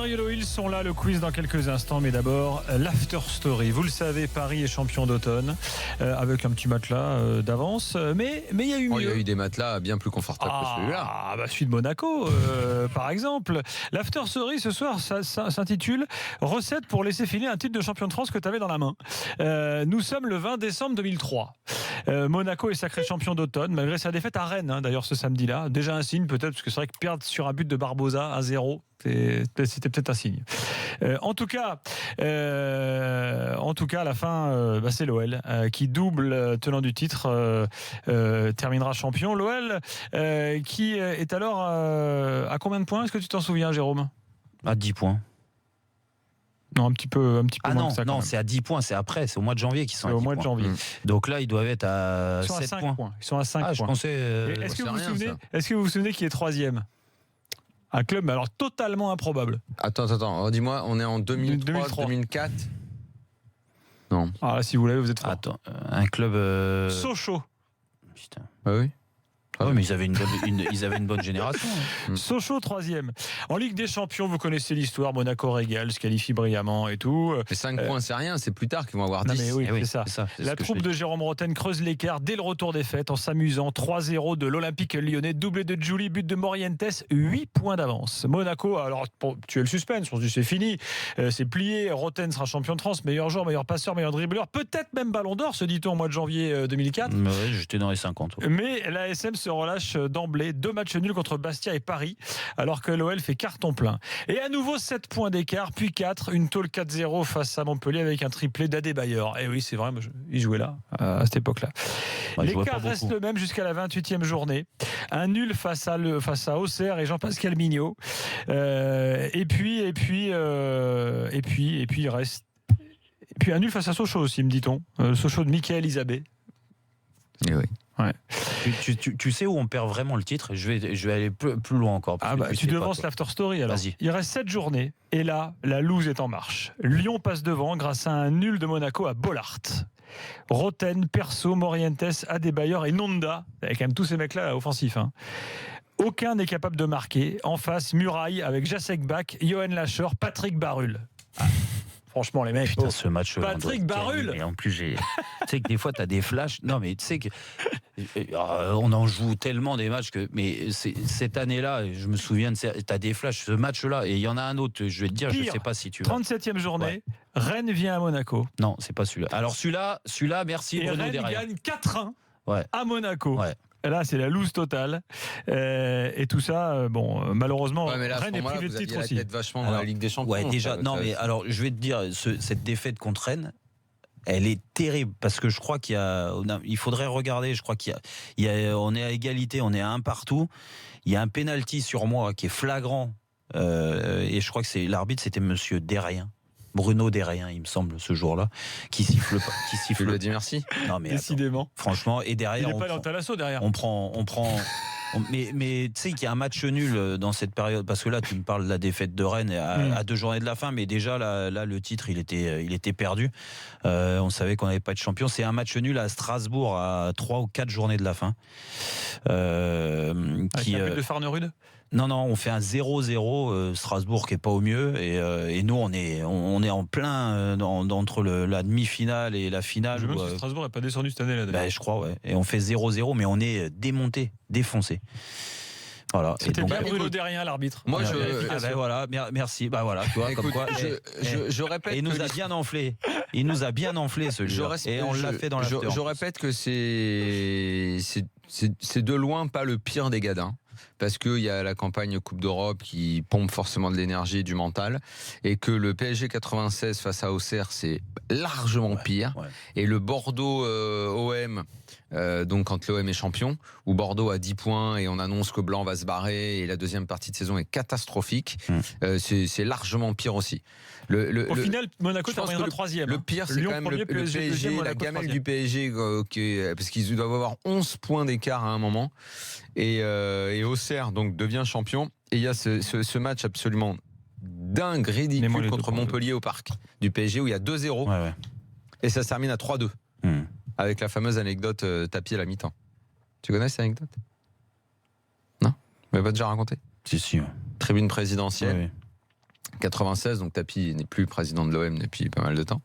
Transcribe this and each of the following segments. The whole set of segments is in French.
Ariolo, ils sont là, le quiz dans quelques instants, mais d'abord l'after story. Vous le savez, Paris est champion d'automne avec un petit matelas d'avance, mais il y a eu mieux. Il y a eu des matelas bien plus confortables que celui-là. Celui de Monaco, par exemple. L'after story ce soir, ça s'intitule Recette pour laisser filer un titre de champion de France que tu avais dans la main. Nous sommes le 20 décembre 2003. Monaco est sacré champion d'automne, malgré sa défaite à Rennes, d'ailleurs, ce samedi-là. Déjà un signe, peut-être, parce que c'est vrai que perdre sur un but de Barbosa à 0, c'était peut-être un signe. En tout cas, à la fin, c'est l'OL qui double tenant du titre, terminera champion. L'OL qui est alors à combien de points? Est-ce que tu t'en souviens, Jérôme? À 10 points. Non, un petit peu moins que ça. Non, c'est à 10 points, c'est après, c'est au mois de janvier qu'ils sont à 10 au mois de janvier. Donc là, ils doivent être à 7 points. Ils sont à 5 points. Je pensais. Est-ce que vous vous souvenez qui est troisième? Un club, mais alors totalement improbable. Attends, dis-moi, on est en 2003. 2004. Non. Ah, là, si vous l'avez, vous êtes fort. Attends, un club. Sochaux. Putain. Ah oui. Oui, mais ils avaient une bonne génération. Sochaux, 3e. En Ligue des Champions, vous connaissez l'histoire. Monaco régale, se qualifie brillamment et tout. Mais 5 points, c'est rien. C'est plus tard qu'ils vont avoir 10. Mais oui, c'est ça. La troupe de Jérôme Rotten creuse l'écart dès le retour des fêtes en s'amusant. 3-0 de l'Olympique lyonnais, doublé de Giuli, but de Morientes, 8 points d'avance. Monaco, alors tu es le suspense, on se dit c'est fini, c'est plié. Rotten sera champion de France, meilleur joueur, meilleur passeur, meilleur dribbleur, peut-être même ballon d'or, se dit-on au mois de janvier 2004. Oui, j'étais dans les 50. Ouais. Mais la SM se relâche d'emblée, 2 matchs nuls contre Bastia et Paris, alors que l'OL fait carton plein. Et à nouveau 7 points d'écart, puis 4, une tôle 4-0 face à Montpellier avec un triplé d'Adebayor. Et oui, c'est vrai, il jouait là, à cette époque-là. L'écart reste le même jusqu'à la 28e journée. Un nul face à Auxerre et Jean-Pascal Mignot. Et puis il reste. Et puis un nul face à Sochaux aussi, me dit-on. Sochaux de Michael Isabé. Et oui. Ouais. Tu sais où on perd vraiment le titre? Je vais aller plus loin encore. Tu devances l'after story alors. Vas-y. Il reste 7 journées et là, la loose est en marche. Lyon passe devant grâce à un nul de Monaco à Bollaert. Roten, Perso, Morientes, Adebayor et Nonda, avec quand même tous ces mecs-là offensifs. Aucun n'est capable de marquer. En face, Muraille avec Jacek Bach, Johan Lacher, Patrick Barul. Franchement, les mecs. Putain, ce match. Patrick Barul. Et en plus, tu sais que des fois, tu as des flashs. Non, mais tu sais que. On en joue tellement des matchs que. Mais cette année-là, je me souviens, tu as des flashs, ce match-là. Et il y en a un autre, je vais te dire, je ne sais pas si tu vas. 37e journée, ouais. Rennes vient à Monaco. Non, c'est pas celui-là. Alors celui-là, merci et Bruno Rennes derrière. gagne 4-1 à Monaco. Ouais. Là, c'est la loose totale. Et tout ça, malheureusement, Rennes est privé de titre aussi. La tête vachement dans la Ligue des Champions. Ouais, déjà, mais alors, je vais te dire, cette défaite contre Rennes, elle est terrible parce que je crois il faudrait regarder. Je crois on est à égalité, on est à 1 partout. Il y a un penalty sur moi qui est flagrant, et je crois que l'arbitre, c'était Monsieur Derrien. Bruno Derrien, il me semble, ce jour-là, qui siffle pas. Tu lui as dit merci. Non, mais décidément. Attends, franchement, et derrière, il n'est pas dans Talasso derrière. On prend. Mais tu sais qu'il y a un match nul dans cette période, parce que là, tu me parles de la défaite de Rennes à 2 journées de la fin, mais déjà là, le titre, il était perdu. On savait qu'on n'avait pas de champion. C'est un match nul à Strasbourg à 3 ou 4 journées de la fin. Avec un but de Farnerud. Non, on fait un 0-0, Strasbourg qui est pas au mieux, et nous on est en plein entre la demi-finale et la finale. Je me demande si Strasbourg n'est pas descendu cette année là. Je crois, ouais. Et on fait 0-0, mais on est défoncé. Voilà. C'était bien Bruno Derrien, l'arbitre. Moi, voilà, merci. Bah voilà, tu vois, comme quoi. Je répète. Et il nous a bien enflé. Il nous a bien enflé celui-là. Et on l'a fait dans l'after. Je répète que c'est de loin pas le pire des gadins. Parce qu'il y a la campagne Coupe d'Europe qui pompe forcément de l'énergie et du mental, et que le PSG 96 face à Auxerre, c'est largement pire. Ouais. Et le Bordeaux OM, donc quand l'OM est champion, où Bordeaux a 10 points et on annonce que Blanc va se barrer et la deuxième partie de saison est catastrophique, c'est largement pire aussi. Au final, Monaco terminera 3e. Le pire, c'est quand même le PSG, la gamelle du PSG, parce qu'ils doivent avoir 11 points d'écart à un moment. Et Auxerre donc devient champion. Et il y a ce match absolument dingue, ridicule contre Montpellier au Parc du PSG où il y a 2-0. Ouais. Et ça se termine à 3-2. Avec la fameuse anecdote tapis à la mi-temps. Tu connais cette anecdote? Non? Tu m'avais pas déjà raconté? Si. Tribune présidentielle. Ouais. 96, donc Tapie n'est plus président de l'OM depuis pas mal de temps.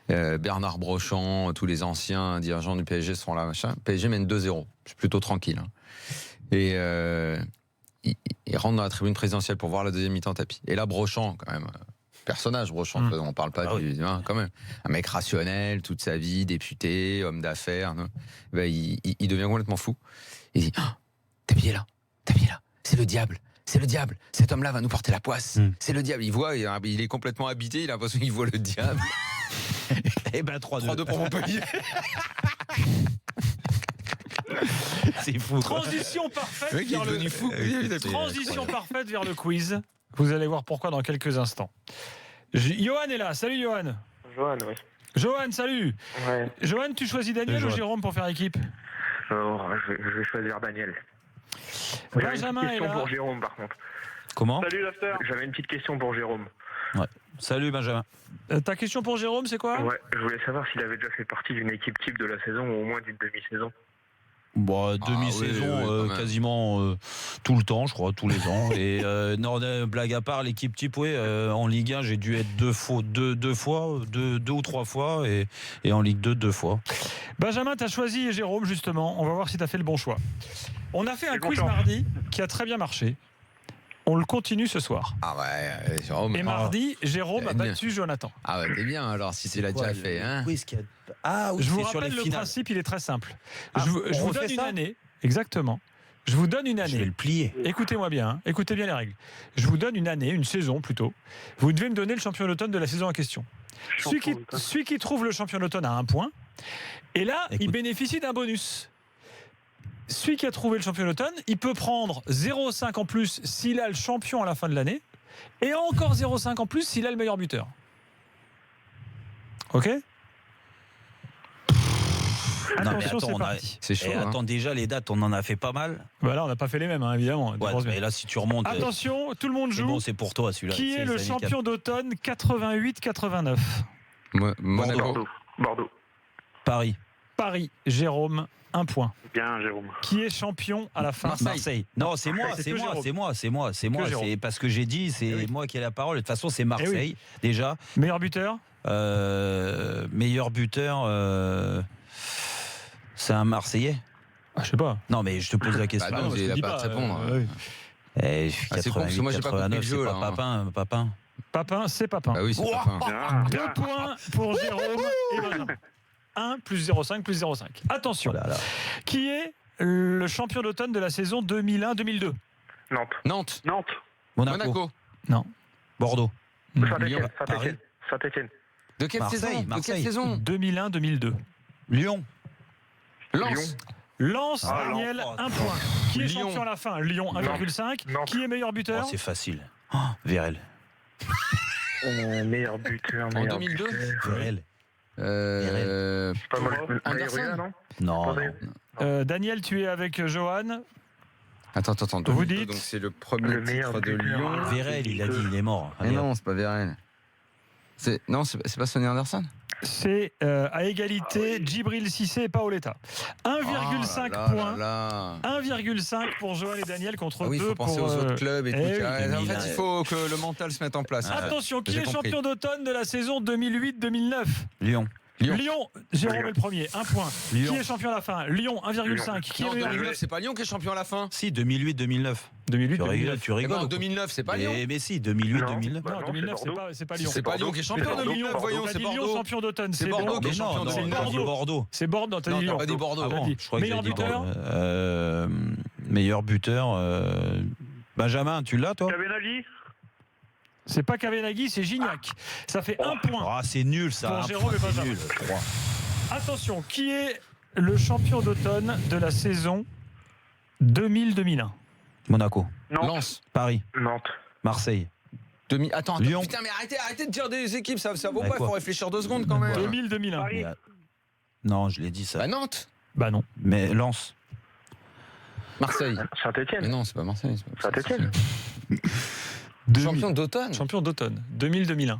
Bernard Brochant, tous les anciens dirigeants du PSG sont là, machin. PSG mène 2-0. Je suis plutôt tranquille. Hein. Et il rentre dans la tribune présidentielle pour voir la deuxième mi-temps Tapie. Et là, Brochant, quand même, personnage Brochant, on parle pas quand même. Un mec rationnel, toute sa vie, député, homme d'affaires. Ben, il devient complètement fou. Il dit Tapie est là, c'est le diable. C'est le diable, cet homme-là va nous porter la poisse. C'est le diable. Il voit, il est complètement habité, il a l'impression qu'il voit le diable. Et ben 3-2 pour Montpellier. C'est fou. Transition parfaite Le mec, il est devenu fou. Transition parfaite vers le quiz. Vous allez voir pourquoi dans quelques instants. Johan est là. Salut Johan. Johan, oui. Johan, salut. Ouais. Johan, tu choisis Daniel ou Jérôme pour faire équipe? Je vais choisir Daniel. Benjamin J'avais est une question là. pour Jérôme, par contre. Comment? Salut l'after. J'avais une petite question pour Jérôme. Ouais. Salut Benjamin. Ta question pour Jérôme, c'est quoi? Ouais, je voulais savoir s'il avait déjà fait partie d'une équipe type de la saison ou au moins d'une demi-saison. Bon, demi-saison, oui, quand même. quasiment tout le temps, je crois, tous les ans. Et non, blague à part, l'équipe type, oui, en Ligue 1, j'ai dû être deux ou trois fois, et en Ligue 2, 2 fois. Benjamin, tu as choisi Jérôme, justement. On va voir si tu as fait le bon choix. On a fait un quiz mardi qui a très bien marché. On le continue ce soir. Ah ouais, Jérôme. Et mardi, Jérôme a battu Jonathan. Ah ouais, t'es bien alors si tu l'as déjà fait. Hein. Ah oui, Je vous c'est sur les rappelle le finales. principe, il est très simple. Ah, je on vous refait donne une ça année. Exactement. Je vous donne une Je vais année. le plier. Écoutez-moi bien, hein. Écoutez bien les règles. Je vous donne une année, une saison plutôt. Vous devez me donner le champion d'automne de la saison en question. Celui qui trouve le champion d'automne a un point. Et là, Écoute. il bénéficie d'un bonus. Celui qui a trouvé le champion d'automne, il peut prendre 0,5 en plus s'il a le champion à la fin de l'année. Et encore 0,5 en plus s'il a le meilleur buteur. Ok? Non, mais Attention, attends, c'est parti. C'est chaud. Et hein. attends, déjà, les dates, on en a fait pas mal. Bah là, on n'a pas fait les mêmes, hein, évidemment. Ouais, mais là, si tu remontes. Attention, tout le monde C'est joue. bon, c'est pour toi celui-là. Qui C'est est les le années champion d'automne 88-89? Monaco. Bordeaux. Paris. Paris, Jérôme, un point. Bien, Jérôme. Qui est champion à la fin? Marseille. Non, c'est moi, C'est c'est que moi, Jérôme. c'est moi. Que Jérôme. C'est parce que j'ai dit, c'est Eh oui. moi qui ai la parole. De toute façon, c'est Marseille, déjà. Meilleur buteur? Meilleur buteur, c'est un Marseillais. Ah, je sais pas. Non, mais je te pose la question. Bah non, il je te a dis pas à te répondre. oui. c'est con, parce que moi, j'ai pas compris 89, le jeu, c'est là, pas hein. Papin. Papin, c'est Papin. Bah oui, c'est pas fin. Bien, 2 bien. points pour Jérôme et Benjamin. 1 plus 0,5 plus 0,5. Attention. Oh là là. Qui est le champion d'automne de la saison 2001-2002? Nantes. Nantes. Nantes. Monaco. Non. Bordeaux. Saint-Etienne. Paris. Saint-Etienne. De quelle Marseille, saison De Marseille. quelle saison 2001-2002. Lyon. Lens. Lance, Ah, Daniel, Lens. 1 point. Qui est Lyon. champion à la fin? Lyon, 1,5. Nantes. Qui est meilleur buteur? Oh, c'est facile. Oh, Vérel. Meilleur buteur. En 2002 Vérel. Pas mal. Anderson. Non. Daniel, tu es avec Johan. Attends. Vous 2002, dites donc c'est le premier le meilleur titre de buteur. Lyon. Vérel, il a dit, il est mort. Mais non, c'est pas Vérel. Non, c'est pas Sonny Anderson. C'est à égalité Djibril Cissé et Paoletta. 1,5 points. 1,5 pour Johan et Daniel contre Ah oui, il 2 faut penser pour. aux autres clubs et tout. oui, En Milan. fait, il faut que le mental se mette en place. Attention, qui J'ai est compris. champion d'automne de la saison 2008-2009? Lyon. Lyon. Jérôme est le premier, 1 point. Lyon. Qui est champion à la fin? Lyon, 1,5. Qui est Non, meilleur 2009, c'est pas Lyon qui est champion à la fin. Si, 2008-2009. 2008-2009. Tu Eh rigoles. ben, en 2009, c'est pas Lyon. Mais si, 2008-2009. Bah Non, non, 2009, c'est c'est pas Lyon. C'est pas Lyon qui est champion. Mais t'as dit 2009, Lyon, voyons, t'as c'est dit Lyon Bordeaux. champion d'automne. C'est C'est Bordeaux bon. qui est Mais non, champion non, de il a dit Bordeaux. Bordeaux. C'est Bordeaux, t'as Non, dit t'as Lyon. pas dit Bordeaux. Ah T'as bon, dit. je crois que Meilleur j'ai dit buteur? Meilleur buteur. Benjamin, tu l'as, toi? Kavenaghi. C'est pas Kavenaghi, c'est Gignac. Ça fait 1 point. Ah, c'est nul, ça. Pour Un Jérôme point, et c'est Benjamin. nul. 3. Attention, qui est le champion d'automne de la saison 2000-2001? Monaco. Nantes. Lens. Paris. Nantes. Marseille. Attends. Lyon. Putain, mais arrêtez de dire des équipes, ça vaut Bah, pas, il quoi faut réfléchir 2 secondes quand même. 2000-2001. Paris. Non, je l'ai dit ça. Bah Nantes. Bah non. Mais Lens. Marseille. Mais Saint-Etienne. non, c'est pas Marseille. Saint-Etienne. Champion d'automne. Champion d'automne, 2000-2001.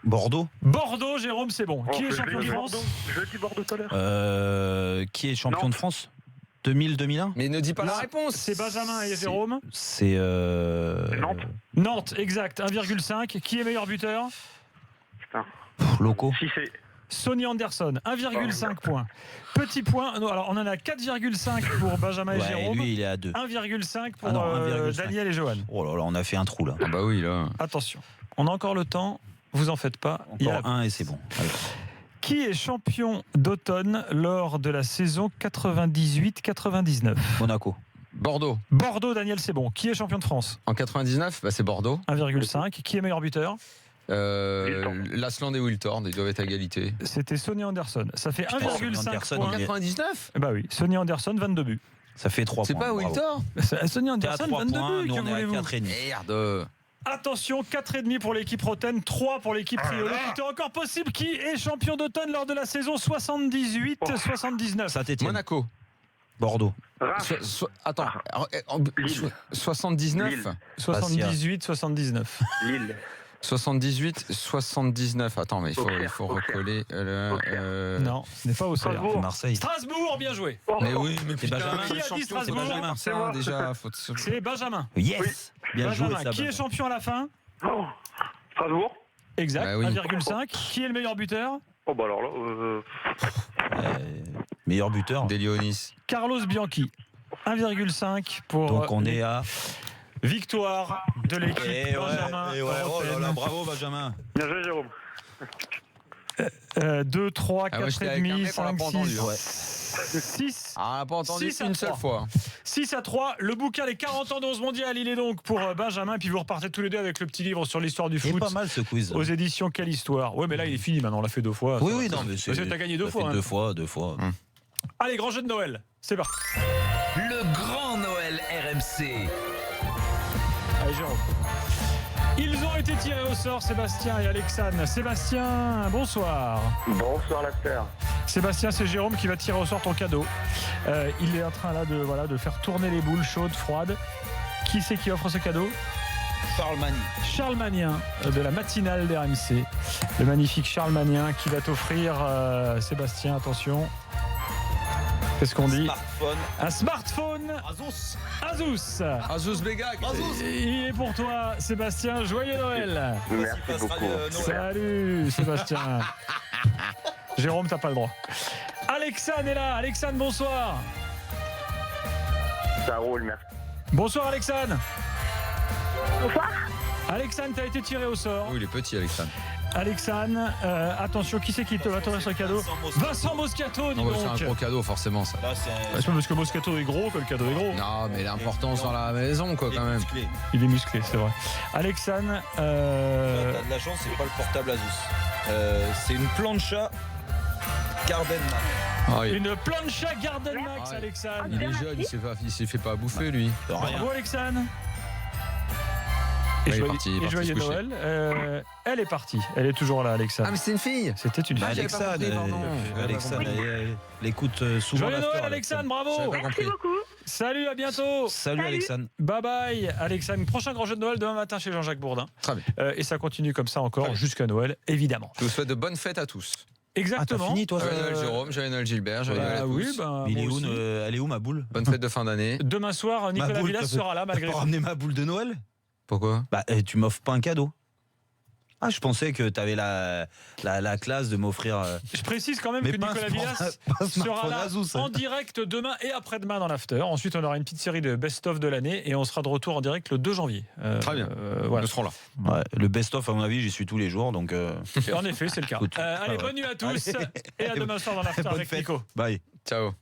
Bordeaux. Bordeaux, Jérôme, c'est bon. Qui est champion de France? Je dis Bordeaux tout à l'heure. Qui est champion Nantes. de France? 2000-2001. Mais ne dis pas la Là, réponse. C'est Benjamin et Jérôme. C'est Nantes. Nantes, exact, 1,5. Qui est meilleur buteur? Putain. locaux. Si c'est. Sonny Anderson, 1,5 points. Petit point, non, alors on en a 4,5 pour Benjamin et Ouais, Jérôme. lui, il est à 2. 1,5 pour Ah non, 1,5. Daniel et Johan. Oh là là, on a fait un trou là. Ah bah oui, là. Attention, on a encore le temps, vous en faites pas. Il y a- Encore un et c'est bon. Allez. Qui est champion d'automne lors de la saison 98-99? Monaco. Bordeaux. Bordeaux, Daniel, c'est bon. Qui est champion de France? En 99, bah c'est Bordeaux. 1,5. Qui est meilleur buteur? Lasland et Wiltord, ils doivent être à égalité. C'était Sonny Anderson. Ça fait Putain, Sonny 1,5 Anderson, points. il est- 99 Bah oui, Sonny Anderson, 22 buts. Ça fait 3 C'est points. pas bravo. Wiltord Sonny T'es à Anderson, 3 22 points, buts, nous que on est à voulez-vous? 4,5. Merde. Attention, 4,5 pour l'équipe Roten, 3 pour l'équipe Riolo. Tout est encore possible. Qui est champion d'automne lors de la saison 78-79? Saint-Étienne. Monaco. Bordeaux. Reims. Attends. Lille. 79 Lille. 78-79. Lille. 78, 79. Attends, mais il faut Auxerre. recoller. Non, ce n'est pas au Auxerre. Strasbourg. Marseille. Strasbourg, bien joué. Mais oui, mais C'est Benjamin. Qui a dit champion, Strasbourg? c'est Benjamin, C'est ça, déjà. C'est Benjamin. Yes. Bien joué Benjamin, ça. qui est Benjamin. champion à la fin? Oh. Strasbourg. Exact, Bah oui. 1,5. Qui est le meilleur buteur? Oh bah alors là. Meilleur buteur. Des Léonis. Carlos Bianchi. 1,5 pour Donc on est à. victoire de l'équipe Benjamin. oh là là, bravo Benjamin. Bien joué, Jérôme. 2, 3, Ah ouais, j'étais avec un 4,5, mec, on l'a 5, pas entendu, 6, ouais. 6. Ah, pas entendu 6 à une seule 3. fois. 6 à 3. Le bouquin des 40 ans d'11 mondial, il est donc pour Benjamin. Puis vous repartez tous les deux avec le petit livre sur l'histoire du C'est foot pas mal ce quiz. aux éditions Quelle Histoire. Ouais, mais là, il est fini maintenant. On l'a fait 2 fois. Oui, Ça oui, va. non, mais Parce que t'as gagné 2 ça fois. fait hein. deux fois. Allez, grand jeu de Noël. C'est parti. Le grand Noël RMC. Allez, Jérôme. Ils ont été tirés au sort, Sébastien et Alexandre. Sébastien, bonsoir. Bonsoir, l'after. Sébastien, c'est Jérôme qui va tirer au sort ton cadeau. Il est en train là de faire tourner les boules chaudes, froides. Qui c'est qui offre ce cadeau? Charles Magny. Charles Magnien de la matinale d'RMC. Le magnifique Charles Magnien qui va t'offrir, Sébastien, attention. Qu'est-ce qu'on dit? Smartphone. Un smartphone Asus. Asus. Azus Begag. Il est pour toi, Sébastien. Joyeux Noël. Merci beaucoup. Salut, Sébastien. Jérôme, t'as pas le droit. Alexandre est là. Alexandre, bonsoir. Ça roule, merci. Bonsoir, Alexandre. Bonsoir. Alexandre, t'as été tiré au sort. Oui, il est petit, Alexandre. Alexandre, attention, qui c'est qui te va t'offrir ce cadeau? Vincent Moscato, dis Non, bah, c'est donc. un gros cadeau, forcément, ça. Là, c'est C'est pas parce que Moscato est gros que le cadeau est gros. Non, mais l'importance dans la maison, quoi, quand même. Il est musclé, c'est vrai. Alexandre, T'as de la chance, c'est pas le portable Asus. C'est une plancha Garden Max. Ah, il, une plancha Garden Max, Ouais. Alexandre. il est jeune, il s'est fait pas bouffer, lui. Bravo, Alexandre. Et Ouais, il est joyeux, parti, il est et parti joyeux se coucher. Noël. Elle est partie. Elle est toujours là, Alexandre. Ah, mais c'est une fille. C'était une Bah, fille. j'avais pas Alexandre, compris, pardon. Alexandre, elle écoute souvent Joyeux l'after, Noël, Alexandre, bravo. J'avais pas Merci compris. beaucoup. Salut, à bientôt. Salut Alexandre. Bye bye, Alexandre. Prochain grand jeu de Noël demain matin chez Jean-Jacques Bourdin. Très bien. Et ça continue comme ça Très encore bien. jusqu'à Noël, évidemment. Je vous souhaite de bonnes fêtes à tous. Ah, t'as Exactement. fini toi Joyeux Noël Jérôme, joyeux Noël Gilbert, joyeux Noël à Bah oui, tous. bah, Il moi est où, aussi. elle est où ma boule? Bonne fête de fin d'année. Demain soir, Nicolas Ma boule, Villas t'as sera là malgré T'as pas tout. ramené ma boule de Noël? Pourquoi? Bah, tu m'offres pas un cadeau. Ah, je pensais que t'avais la classe de m'offrir. Je précise quand même Mais que pas un Nicolas Villas pas un sera smartphone là Asus, hein. en direct demain et après-demain dans l'after. Ensuite, on aura une petite série de best-of de l'année et on sera de retour en direct le 2 janvier. Très bien. Voilà. Nous serons là. Ouais, le best-of, à mon avis, j'y suis tous les jours. Donc, Et en effet, c'est le cas. Écoute, Allez, ouais. bonne nuit à tous Allez. et à demain soir dans l'after Bonne avec fête. Nico. bye. Ciao.